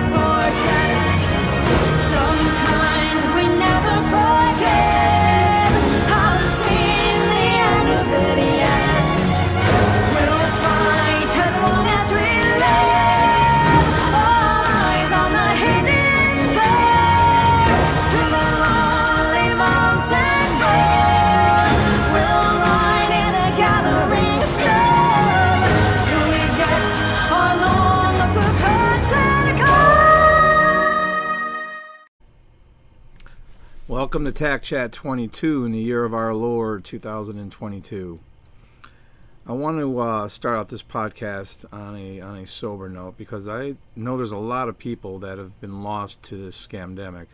forget. Sometimes we never forget. Haven't seen the end of it yet. We'll fight as long as we live. All eyes on the hidden door to the lonely mountain road. We'll ride in a gathering storm till we get our long forgotten goal. Welcome to TAC Chat 22 in the year of our Lord 2022. I want to start out this podcast on a sober note because I know there's a lot of people that have been lost to this scamdemic.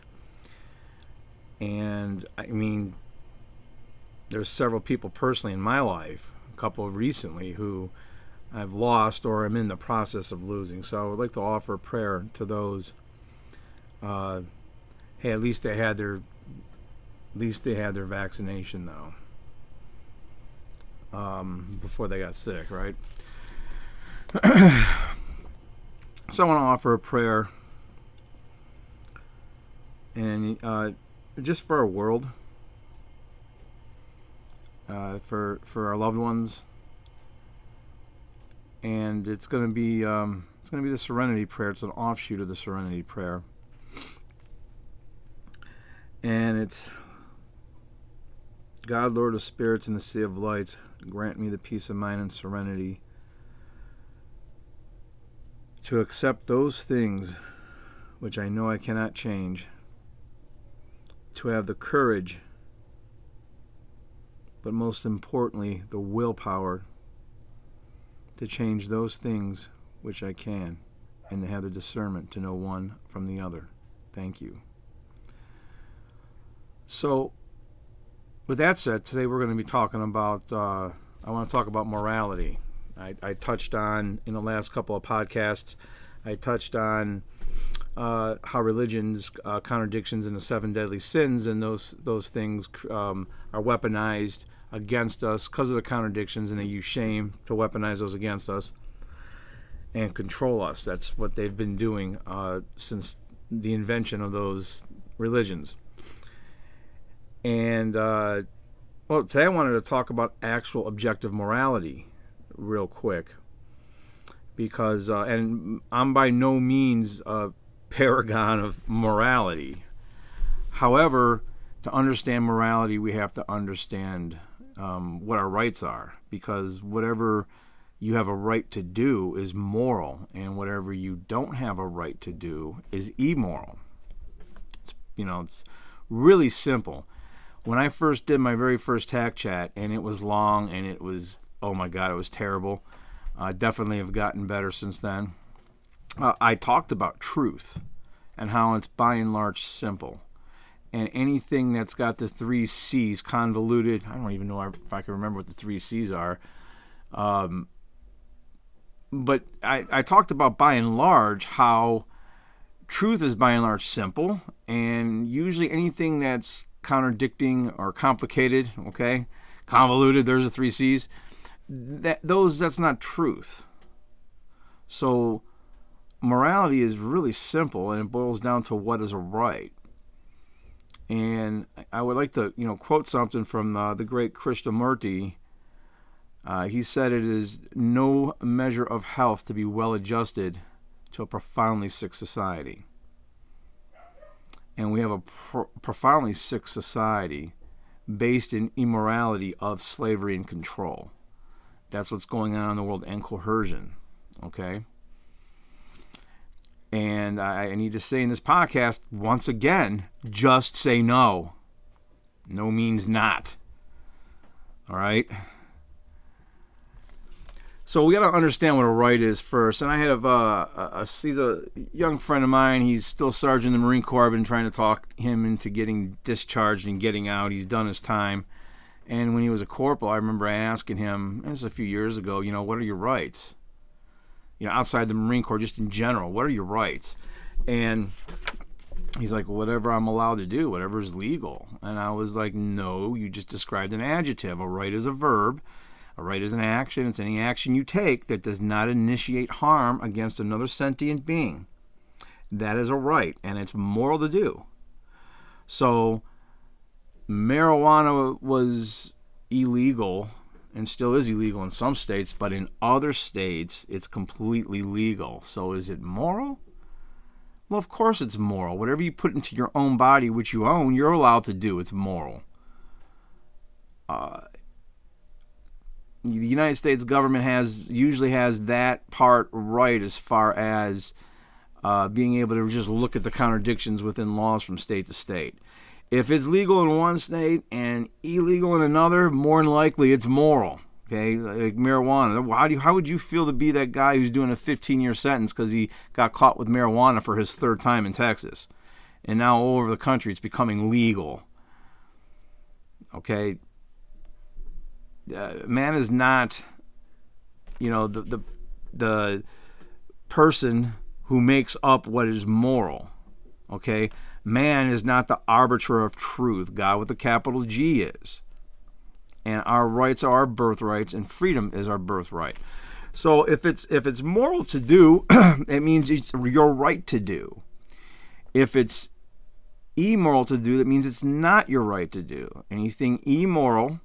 And I mean, there's several people personally in my life, a couple recently, who I've lost or am in the process of losing. So I would like to offer a prayer to those. Hey, at least they had their vaccination though. Before they got sick, right? So I want to offer a prayer, and just for our world, for our loved ones, and it's going to be the Serenity Prayer. It's an offshoot of the Serenity Prayer, and it's: God, Lord of spirits in the sea of lights, grant me the peace of mind and serenity to accept those things which I know I cannot change, to have the courage, but most importantly, the willpower to change those things which I can, and to have the discernment to know one from the other. Thank you. So, with that said, today we're going to be talking about, I want to talk about morality. I touched on, in the last couple of podcasts, I touched on how religion's contradictions in the 7 deadly sins, and those things are weaponized against us because of the contradictions, and they use shame to weaponize those against us and control us. That's what they've been doing since the invention of those religions. And, well, today I wanted to talk about actual objective morality real quick. Because, and I'm by no means a paragon of morality. However, to understand morality, we have to understand what our rights are. Because whatever you have a right to do is moral, and whatever you don't have a right to do is immoral. It's really simple. When I first did my very first TAC Chat, and it was long, and it was, oh my God, it was terrible. Definitely have gotten better since then. I talked about truth and how it's by and large simple. And anything that's got the 3 C's convoluted, I don't even know if I can remember what the 3 C's are. But I talked about by and large how truth is by and large simple, and usually anything that's contradicting or complicated, okay, convoluted, there's the 3 C's, that's not truth. So morality is really simple, and it boils down to what is a right. And I would like to quote something from the great Krishnamurti. He said, it is no measure of health to be well adjusted to a profoundly sick society. And we have a profoundly sick society based in immorality of slavery and control. That's what's going on in the world, and coercion, okay? And I need to say in this podcast, once again, just say no. No means not. All right? So we got to understand what a right is first. And I have he's a young friend of mine. He's still sergeant in the Marine Corps. I've been trying to talk him into getting discharged and getting out. He's done his time. And when he was a corporal, I remember asking him, this was a few years ago, what are your rights? Outside the Marine Corps, just in general, what are your rights? And he's like, whatever I'm allowed to do, whatever is legal. And I was like, no, you just described an adjective. A right is a verb. A right is an action. It's any action you take that does not initiate harm against another sentient being. That is a right, and it's moral to do. So marijuana was illegal and still is illegal in some states, but in other states it's completely legal. So is it moral? Well, of course it's moral. Whatever you put into your own body, which you own, you're allowed to do. It's moral. The United States government usually has that part right as far as being able to just look at the contradictions within laws from state to state. If it's legal in one state and illegal in another, more than likely it's moral. Okay, like marijuana. How would you feel to be that guy who's doing a 15-year sentence because he got caught with marijuana for his third time in Texas, and now all over the country it's becoming legal? Okay, man is not, the person who makes up what is moral. Okay, man is not the arbiter of truth. God with a capital G is. And our rights are our birthrights, and freedom is our birthright. So if it's moral to do, it means it's your right to do. If it's immoral to do, that means it's not your right to do. Anything immoral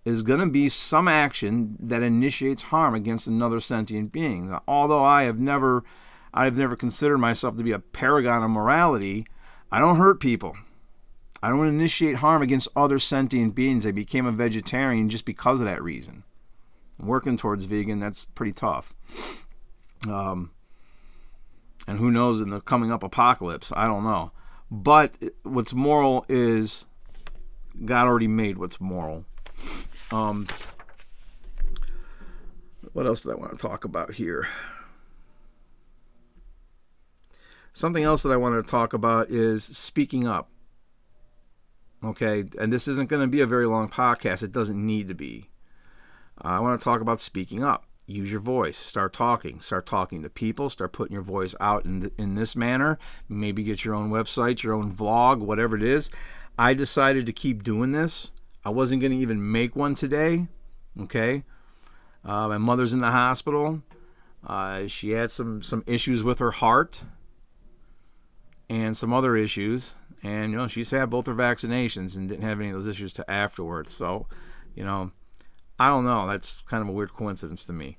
is going to be some action that initiates harm against another sentient being. Although I've never considered myself to be a paragon of morality, I don't hurt people. I don't initiate harm against other sentient beings. I became a vegetarian just because of that reason. I'm working towards vegan. That's pretty tough. And who knows in the coming up apocalypse? I don't know. But what's moral is God already made what's moral. What else do I want to talk about here? Something else that I want to talk about is speaking up. Okay, and this isn't going to be a very long podcast. It doesn't need to be. I want to talk about speaking up. Use your voice. Start talking. Start talking to people. Start putting your voice out in this manner. Maybe get your own website, your own vlog, whatever it is. I decided to keep doing this. I wasn't going to even make one today. Okay, my mother's in the hospital. She had some issues with her heart and some other issues. And, she's had both her vaccinations and didn't have any of those issues to afterwards. So, I don't know. That's kind of a weird coincidence to me.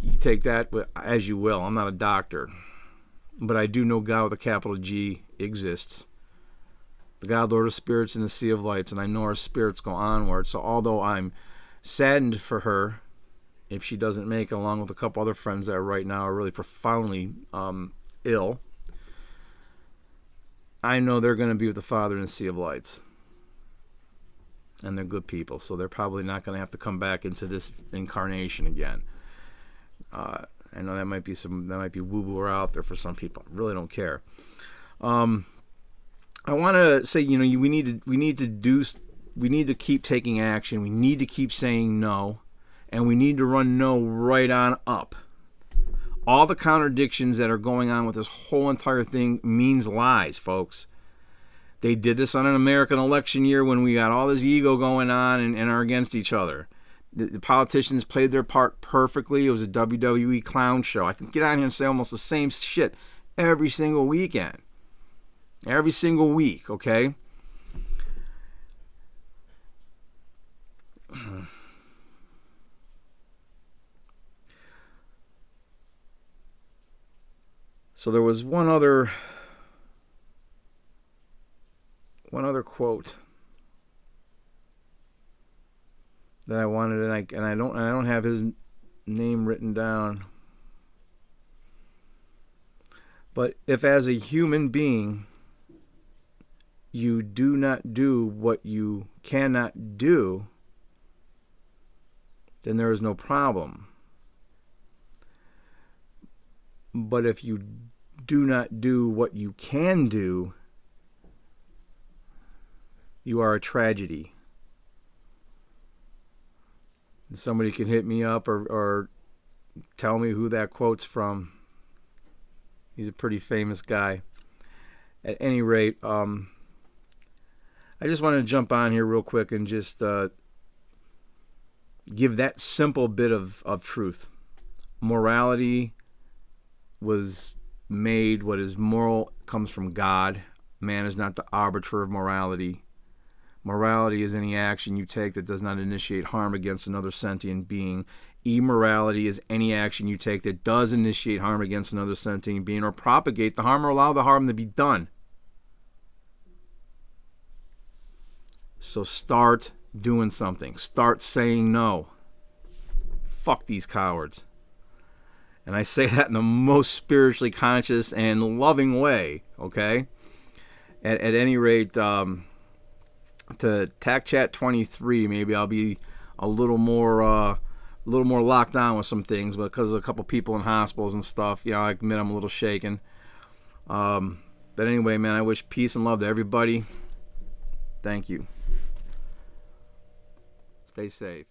You take that as you will. I'm not a doctor. But I do know God with a capital G exists. The God, Lord of spirits in the sea of lights. And I know our spirits go onward. So although I'm saddened for her if she doesn't make it, along with a couple other friends that right now are really profoundly ill, I know they're going to be with the Father in the sea of lights. And they're good people, so they're probably not going to have to come back into this incarnation again. I know that might be woo-woo out there for some people. I really don't care. I want to say, we need to keep taking action. We need to keep saying no, and we need to run no right on up. All the contradictions that are going on with this whole entire thing means lies, folks. They did this on an American election year when we got all this ego going on and are against each other. The politicians played their part perfectly. It was a WWE clown show. I can get on here and say almost the same shit every single weekend. Every single week, okay? So there was one other quote that I wanted, and I don't have his name written down. But if as a human being you do not do what you cannot do, then there is no problem. But if you do not do what you can do, you are a tragedy. Somebody can hit me up or tell me who that quote's from. He's a pretty famous guy. At any rate, I just want to jump on here real quick and just give that simple bit of truth. Morality was made, what is moral, comes from God. Man is not the arbiter of morality. Morality is any action you take that does not initiate harm against another sentient being. Immorality is any action you take that does initiate harm against another sentient being or propagate the harm or allow the harm to be done. So start doing something. Start saying no. Fuck these cowards. And I say that in the most spiritually conscious and loving way, okay? At any rate, to TAC Chat 23, maybe I'll be a little more locked down with some things, because of a couple people in hospitals and stuff. Yeah, I admit I'm a little shaken. But anyway, man, I wish peace and love to everybody. Thank you. Stay safe.